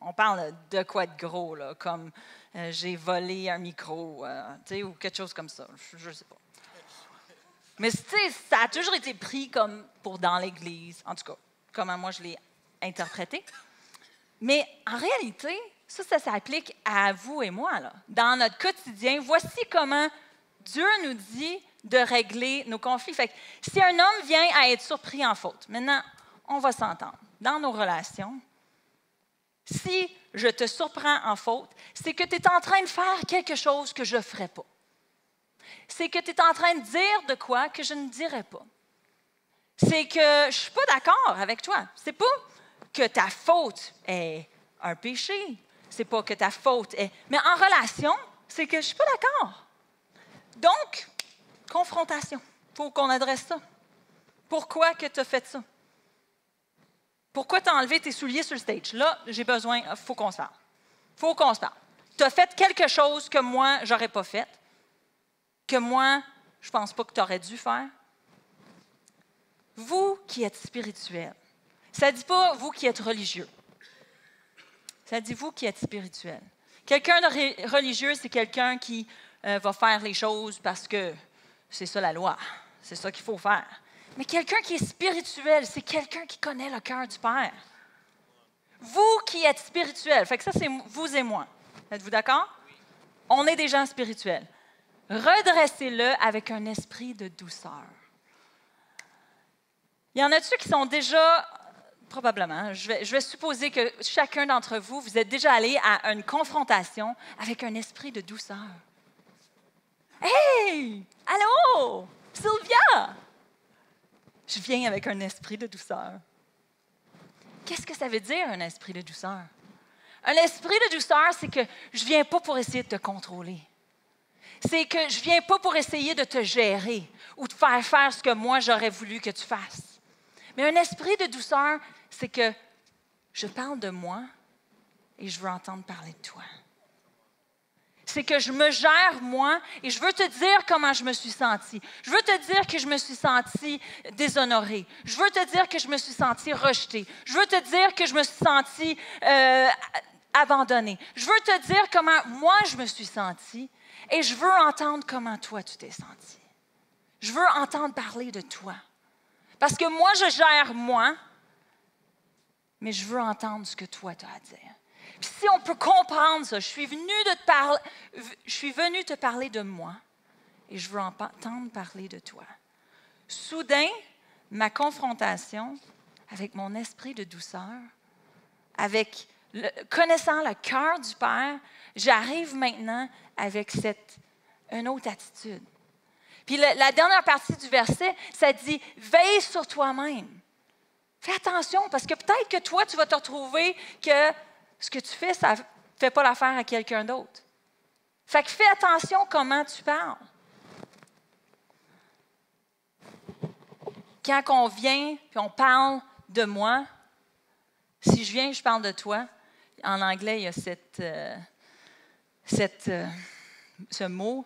S2: on parle de quoi de gros, là, comme j'ai volé un micro, ou quelque chose comme ça, je ne sais pas. Mais ça a toujours été pris comme pour dans l'Église, en tout cas, comment moi je l'ai interprété. Mais en réalité, ça s'applique à vous et moi. Là. Dans notre quotidien, voici comment Dieu nous dit de régler nos conflits. Fait que si un homme vient à être surpris en faute, maintenant, on va s'entendre. Dans nos relations, si je te surprends en faute, c'est que tu es en train de faire quelque chose que je ne ferais pas. C'est que tu es en train de dire de quoi que je ne dirais pas. C'est que je ne suis pas d'accord avec toi. C'est pas que ta faute est un péché. C'est pas que ta faute est... Mais en relation, c'est que je ne suis pas d'accord. Donc, confrontation. Il faut qu'on adresse ça. Pourquoi que tu as fait ça? Pourquoi tu as enlevé tes souliers sur le stage? Là, j'ai besoin, il faut qu'on se parle. Il faut qu'on se parle. Tu as fait quelque chose que moi, je n'aurais pas fait, que moi, je ne pense pas que tu aurais dû faire. Vous qui êtes spirituel, ça ne dit pas vous qui êtes religieux. Ça dit vous qui êtes spirituel. Quelqu'un de religieux, c'est quelqu'un qui va faire les choses parce que c'est ça la loi. C'est ça qu'il faut faire. Mais quelqu'un qui est spirituel, c'est quelqu'un qui connaît le cœur du Père. Vous qui êtes spirituel, fait que ça, c'est vous et moi. Êtes-vous d'accord? Oui. On est des gens spirituels. Redressez-le avec un esprit de douceur. Il y en a-tu qui sont déjà, probablement, je vais supposer que chacun d'entre vous, vous êtes déjà allé à une confrontation avec un esprit de douceur. Hey! Allô? Sylvia! Je viens avec un esprit de douceur. Qu'est-ce que ça veut dire, un esprit de douceur? Un esprit de douceur, c'est que je ne viens pas pour essayer de te contrôler. C'est que je ne viens pas pour essayer de te gérer ou de faire faire ce que moi, j'aurais voulu que tu fasses. Mais un esprit de douceur, c'est que je parle de moi et je veux entendre parler de toi. C'est que je me gère, moi, et je veux te dire comment je me suis sentie. Je veux te dire que je me suis sentie déshonorée. Je veux te dire que je me suis sentie rejetée. Je veux te dire que je me suis sentie abandonnée. Je veux te dire comment moi je me suis sentie, et je veux entendre comment toi tu t'es sentie. Je veux entendre parler de toi. Parce que moi, je gère moi, mais je veux entendre ce que toi tu as à dire. Puis si on peut comprendre ça, je suis venue te parler de moi et je veux entendre parler de toi. Soudain, ma confrontation avec mon esprit de douceur, connaissant le cœur du Père, j'arrive maintenant avec une autre attitude. Puis la dernière partie du verset, ça dit « Veille sur toi-même ». Fais attention, parce que peut-être que toi, tu vas te retrouver que ce que tu fais, ça ne fait pas l'affaire à quelqu'un d'autre. Fait que fais attention comment tu parles. Quand on vient et on parle de moi, si je viens, je parle de toi. En anglais, il y a ce mot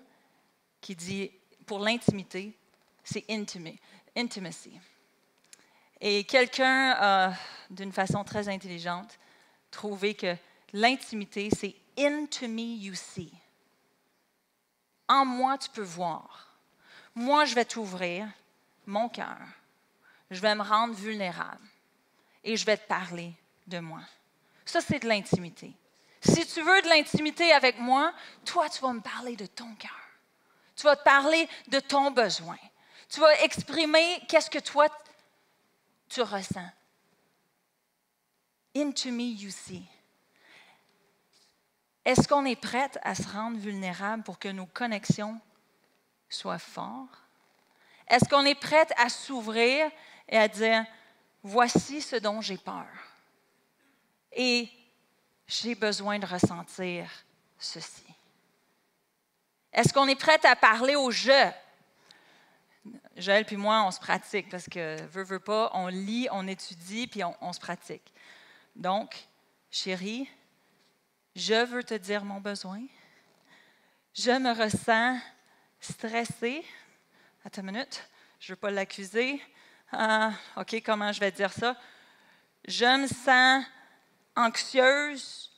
S2: qui dit, pour l'intimité, c'est intimacy. Et quelqu'un a, d'une façon très intelligente, trouvé que l'intimité, c'est « into me you see ». En moi, tu peux voir. Moi, je vais t'ouvrir mon cœur. je vais me rendre vulnérable et je vais te parler de moi. Ça, c'est de l'intimité. Si tu veux de l'intimité avec moi, toi, tu vas me parler de ton cœur. Tu vas te parler de ton besoin. Tu vas exprimer qu'est-ce que toi, tu ressens. Into me, you see. Est-ce qu'on est prête à se rendre vulnérable pour que nos connexions soient fortes? Est-ce qu'on est prête à s'ouvrir et à dire, voici ce dont j'ai peur. Et j'ai besoin de ressentir ceci. Est-ce qu'on est prête à parler au « je ». Joël puis moi, on se pratique parce que, veut pas, on lit, on étudie, puis on se pratique. Donc, chérie, je veux te dire mon besoin. Je me ressens stressée. Attends une minute, je ne veux pas l'accuser. OK, comment je vais dire ça? Je me sens anxieuse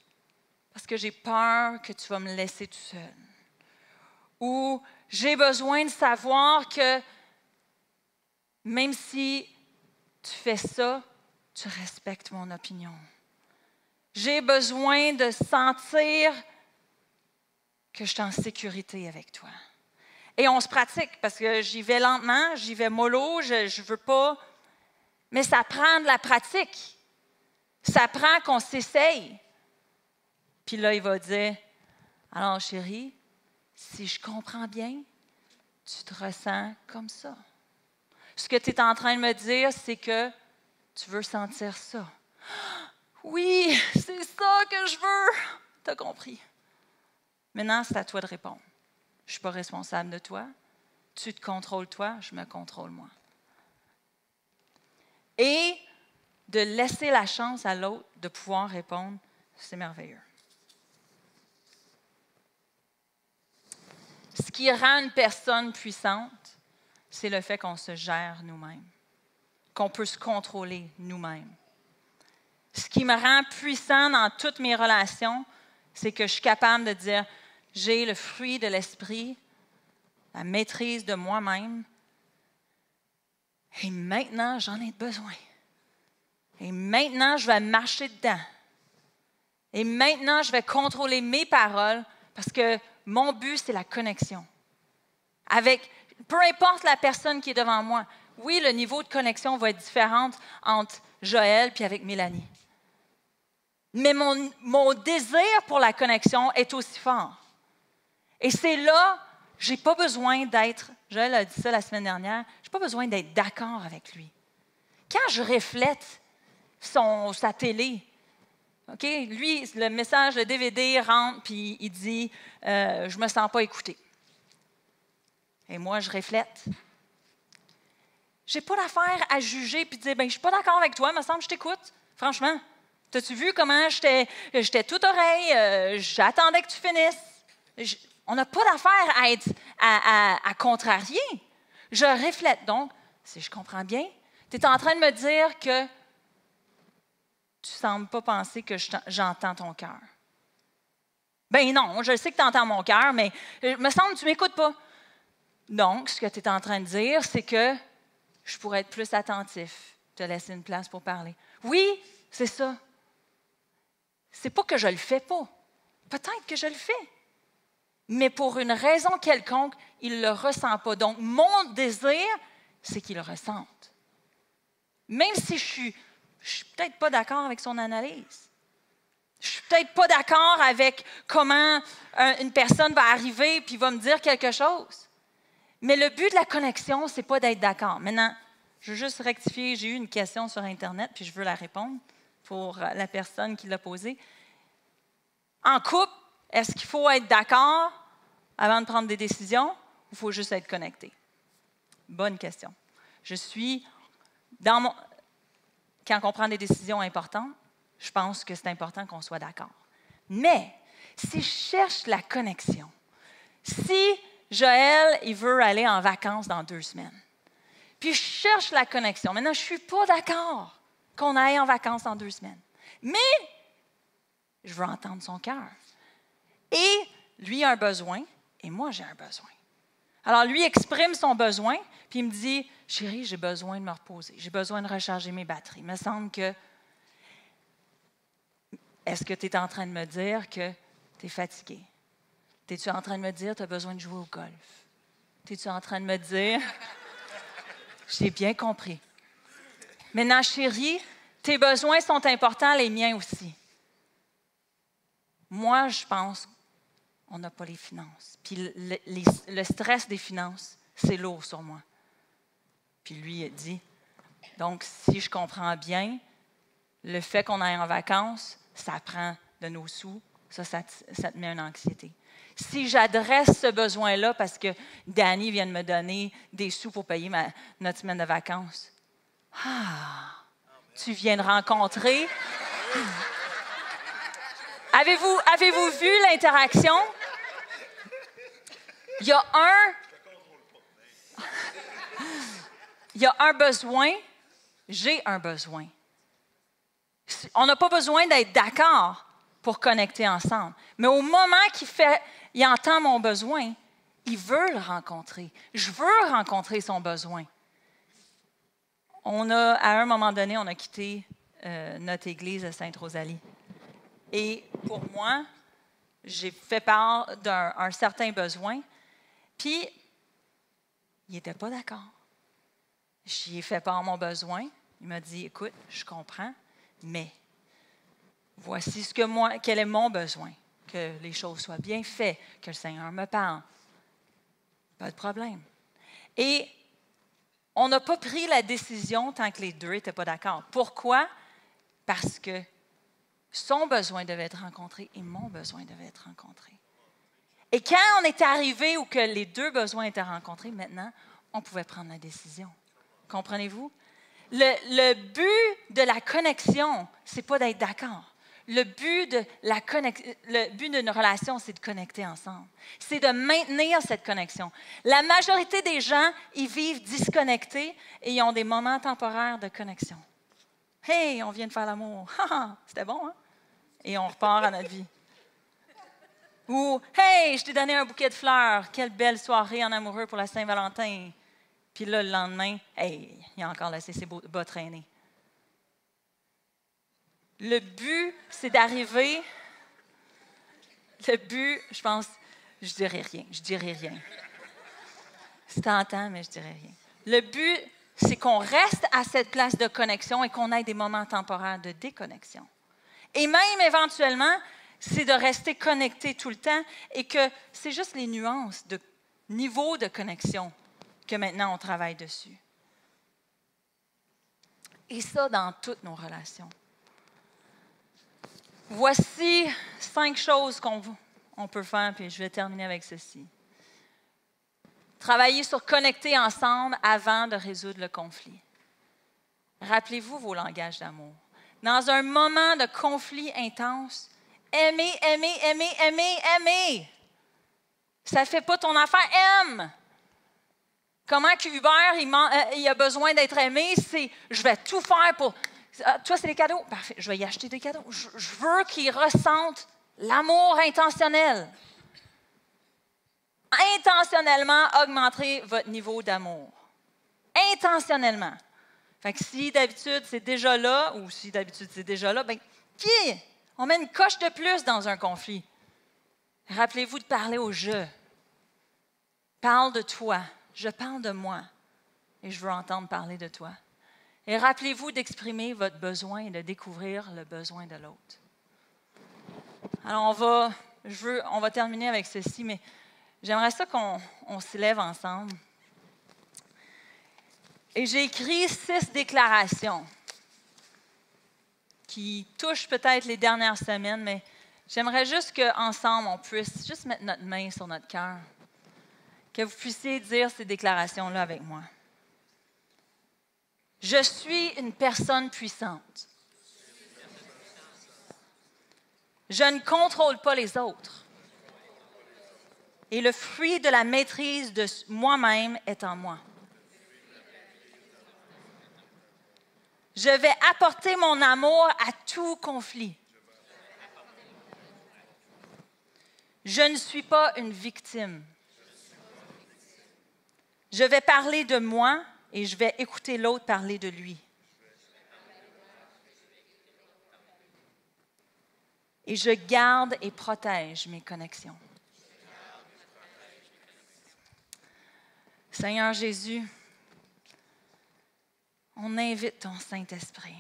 S2: parce que j'ai peur que tu vas me laisser tout seul. Ou j'ai besoin de savoir que même si tu fais ça, tu respectes mon opinion. J'ai besoin de sentir que je suis en sécurité avec toi. Et on se pratique parce que j'y vais lentement, j'y vais mollo, je veux pas. Mais ça prend de la pratique. Ça prend qu'on s'essaye. Puis là, il va dire, alors chérie, si je comprends bien, tu te ressens comme ça. Ce que tu es en train de me dire, c'est que tu veux sentir ça. Oui, c'est ça que je veux. Tu as compris. Maintenant, c'est à toi de répondre. Je ne suis pas responsable de toi. Tu te contrôles toi, je me contrôle moi. Et de laisser la chance à l'autre de pouvoir répondre, c'est merveilleux. Ce qui rend une personne puissante, c'est le fait qu'on se gère nous-mêmes, qu'on peut se contrôler nous-mêmes. Ce qui me rend puissant dans toutes mes relations, c'est que je suis capable de dire, j'ai le fruit de l'esprit, la maîtrise de moi-même, et maintenant, j'en ai besoin. Et maintenant, je vais marcher dedans. Et maintenant, je vais contrôler mes paroles parce que mon but, c'est la connexion. Avec, peu importe la personne qui est devant moi, oui, le niveau de connexion va être différent entre Joël et avec Mélanie. Mais mon désir pour la connexion est aussi fort. Et c'est là, je n'ai pas besoin d'être, Joël a dit ça la semaine dernière, je n'ai pas besoin d'être d'accord avec lui. Quand je reflète sa télé, OK, lui, le message, le DVD rentre, puis il dit « je ne me sens pas écouté ». Et moi, je reflète. Je n'ai pas d'affaire à juger puis dire « je ne suis pas d'accord avec toi, il me semble que je t'écoute. Franchement, t'as-tu vu comment j'étais toute oreille, j'attendais que tu finisses. On n'a pas d'affaire à être à contrarier. Je reflète. Donc, si je comprends bien, tu es en train de me dire que tu ne sembles pas penser que j'entends ton cœur. Ben non, je sais que tu entends mon cœur, mais il me semble que tu ne m'écoutes pas. Donc, ce que tu es en train de dire, c'est que je pourrais être plus attentif, te laisser une place pour parler. Oui, c'est ça. C'est pas que je le fais pas. Peut-être que je le fais. Mais pour une raison quelconque, il ne le ressent pas. Donc, mon désir, c'est qu'il le ressente. Même si je suis peut-être pas d'accord avec son analyse. Je suis peut-être pas d'accord avec comment une personne va arriver puis va me dire quelque chose. Mais le but de la connexion, c'est pas d'être d'accord. Maintenant, je veux juste rectifier. J'ai eu une question sur Internet puis je veux la répondre pour la personne qui l'a posée. En couple, est-ce qu'il faut être d'accord avant de prendre des décisions ou il faut juste être connecté? Bonne question. Quand on prend des décisions importantes, je pense que c'est important qu'on soit d'accord. Mais si je cherche la connexion, si Joël, il veut aller en vacances dans 2 semaines, puis je cherche la connexion, maintenant, je ne suis pas d'accord qu'on aille en vacances dans 2 semaines. Mais je veux entendre son cœur. Et lui a un besoin, et moi, j'ai un besoin. Alors, lui exprime son besoin, puis il me dit, « Chérie, j'ai besoin de me reposer. J'ai besoin de recharger mes batteries. » Il me semble que... Est-ce que tu es en train de me dire que tu es fatigué? Es-tu en train de me dire que tu as besoin de jouer au golf? Es-tu en train de me dire... J'ai bien compris. Maintenant, chérie, tes besoins sont importants, les miens aussi. Moi, je pense qu'on n'a pas les finances. Puis le stress des finances, c'est lourd sur moi. Puis lui, il dit, donc, si je comprends bien, le fait qu'on aille en vacances, ça prend de nos sous, ça te met une anxiété. Si j'adresse ce besoin-là parce que Danny vient de me donner des sous pour payer notre semaine de vacances, tu viens de rencontrer. Avez-vous vu l'interaction? Il y a un besoin, j'ai un besoin. On n'a pas besoin d'être d'accord pour connecter ensemble. Mais au moment il entend mon besoin, il veut le rencontrer. Je veux rencontrer son besoin. À un moment donné, on a quitté notre église de Sainte-Rosalie. Et pour moi, j'ai fait part d'un certain besoin, puis il n'était pas d'accord. J'y ai fait part de mon besoin. Il m'a dit, écoute, je comprends, mais voici quel est mon besoin. Que les choses soient bien faites, que le Seigneur me parle. Pas de problème. Et on n'a pas pris la décision tant que les deux n'étaient pas d'accord. Pourquoi? Parce que son besoin devait être rencontré et mon besoin devait être rencontré. Et quand on était arrivé où que les deux besoins étaient rencontrés, maintenant, on pouvait prendre la décision. Comprenez-vous? Le but de la connexion, ce n'est pas d'être d'accord. Le but d'une relation, c'est de connecter ensemble. C'est de maintenir cette connexion. La majorité des gens, ils vivent disconnectés et ils ont des moments temporaires de connexion. « Hey, on vient de faire l'amour. C'était bon, hein? » Et on repart à notre vie. Ou « Hey, je t'ai donné un bouquet de fleurs. Quelle belle soirée en amoureux pour la Saint-Valentin. » Puis là, le lendemain, hey, il a encore laissé ses bas traîner. Le but, c'est d'arriver. Le but, je pense, je dirais rien. C'est tentant, mais je dirais rien. Le but, c'est qu'on reste à cette place de connexion et qu'on ait des moments temporaires de déconnexion. Et même éventuellement, c'est de rester connecté tout le temps et que c'est juste les nuances de niveau de connexion que maintenant on travaille dessus. Et ça dans toutes nos relations. Voici 5 choses qu'on peut faire, puis je vais terminer avec ceci. Travailler sur connecter ensemble avant de résoudre le conflit. Rappelez-vous vos langages d'amour. Dans un moment de conflit intense, aimer. Ça ne fait pas ton affaire, aime. Comment qu'Hubert, il a besoin d'être aimé, c'est je vais tout faire pour... Toi, c'est les cadeaux. Parfait, je vais y acheter des cadeaux. Je veux qu'il ressente l'amour intentionnel. Intentionnellement, augmenter votre niveau d'amour. Intentionnellement. Fait que si d'habitude, c'est déjà là, ou si d'habitude, c'est déjà là, bien, on met une coche de plus dans un conflit. Rappelez-vous de parler au « je ». Parle de toi. Je parle de moi. Et je veux entendre parler de toi. Et rappelez-vous d'exprimer votre besoin et de découvrir le besoin de l'autre. Alors, on va terminer avec ceci, mais j'aimerais ça qu'on se lève ensemble. Et j'ai écrit 6 déclarations qui touchent peut-être les dernières semaines, mais j'aimerais juste qu'ensemble, on puisse juste mettre notre main sur notre cœur, que vous puissiez dire ces déclarations-là avec moi. Je suis une personne puissante. Je ne contrôle pas les autres. Et le fruit de la maîtrise de moi-même est en moi. Je vais apporter mon amour à tout conflit. Je ne suis pas une victime. Je vais parler de moi et je vais écouter l'autre parler de lui. Et je garde et protège mes connexions. Seigneur Jésus, on invite ton Saint-Esprit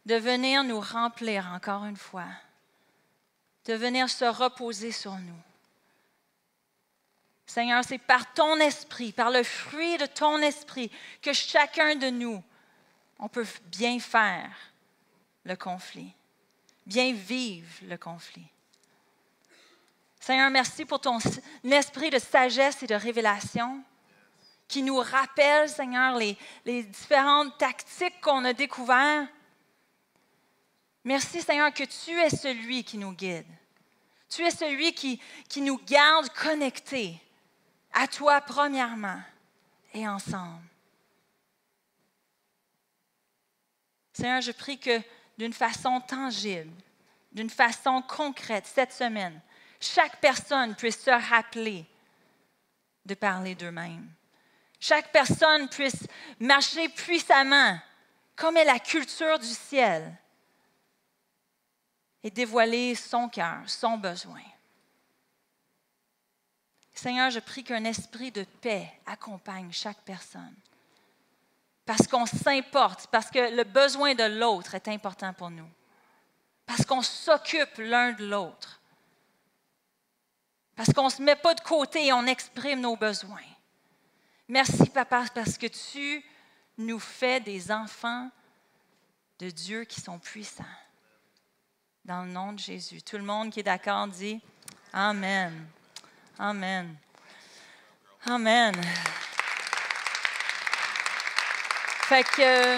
S2: de venir nous remplir encore une fois, de venir se reposer sur nous. Seigneur, c'est par ton esprit, par le fruit de ton esprit, que chacun de nous, on peut bien faire le conflit, bien vivre le conflit. Seigneur, merci pour ton esprit de sagesse et de révélation qui nous rappelle, Seigneur, les différentes tactiques qu'on a découvertes. Merci, Seigneur, que tu es celui qui nous guide. Tu es celui qui nous garde connectés à toi premièrement et ensemble. Seigneur, je prie que d'une façon tangible, d'une façon concrète, cette semaine, chaque personne puisse se rappeler de parler d'eux-mêmes. Chaque personne puisse marcher puissamment, comme est la culture du ciel, et dévoiler son cœur, son besoin. Seigneur, je prie qu'un esprit de paix accompagne chaque personne. Parce qu'on s'importe, parce que le besoin de l'autre est important pour nous. Parce qu'on s'occupe l'un de l'autre. Parce qu'on ne se met pas de côté et on exprime nos besoins. Merci, Papa, parce que tu nous fais des enfants de Dieu qui sont puissants. Dans le nom de Jésus. Tout le monde qui est d'accord dit Amen. Amen. Amen. Fait que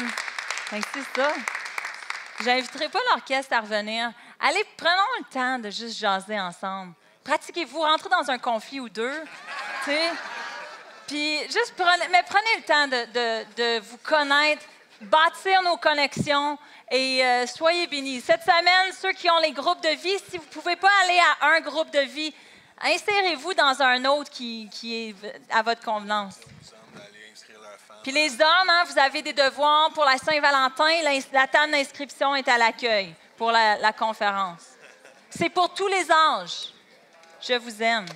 S2: c'est ça. J'inviterai pas l'orchestre à revenir. Allez, prenons le temps de juste jaser ensemble. Pratiquez-vous, rentrez dans un conflit ou deux. Tu sais. Puis juste prenez le temps de vous connaître, bâtir nos connexions et soyez bénis. Cette semaine, ceux qui ont les groupes de vie, si vous ne pouvez pas aller à un groupe de vie, insérez-vous dans un autre qui est à votre convenance. Puis les hommes, vous avez des devoirs pour la Saint-Valentin. La table d'inscription est à l'accueil pour la conférence. C'est pour tous les âges. Je vous aime.